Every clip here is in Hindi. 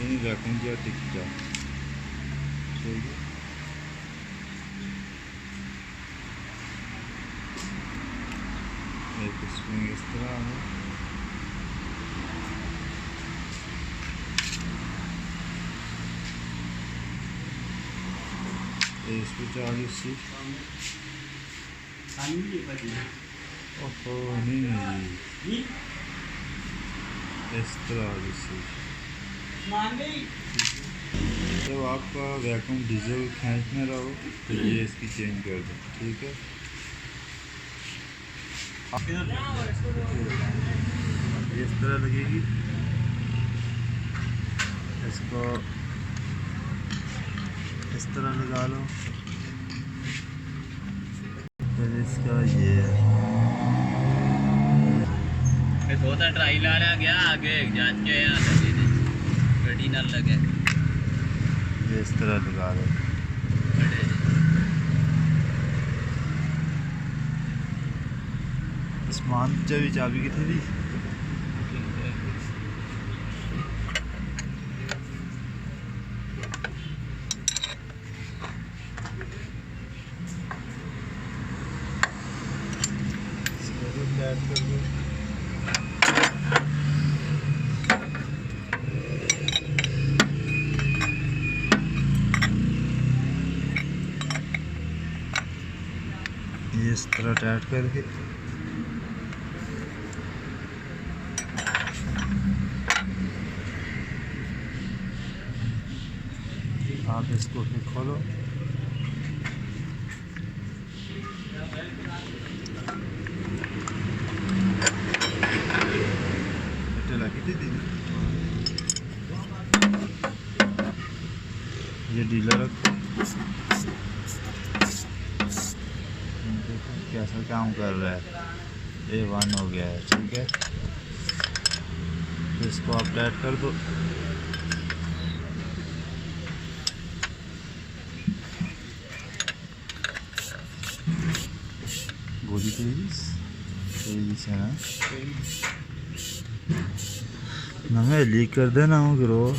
नहीं वैक्यूम किया टिक जा ठीक है। एक स्प्रिंग इस तरह है, इसको 40 सी ओहो नहीं इस तरह से। जब आपका वैक्यूम डीजल खींच में रहो तो ये इसकी चेंज कर दो ठीक है। इस तरह लगेगी, इसको इस तरह लगा लो, फिर इसका ये थोड़ा ट्राई ला गया आगे जांच के यहाँ गड्डी ना लगे, ये इस तरह लगा लो। आसमान चाबी कितनी थी ये इस तरह टाइट करके आप इसको फिर खोलो, ये डीलर रखो, कैसा काम कर रहा है। A1 हो गया है ठीक है, तो इसको आप टाइट कर दो। गोली तेजी से ना मैं लीक कर देना हूँ गिरो।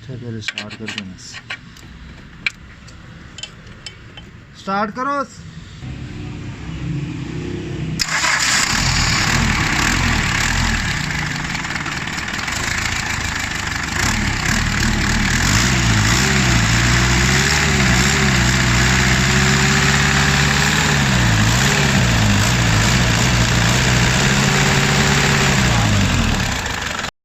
पहले स्टार्ट कर देना, स्टार्ट करो।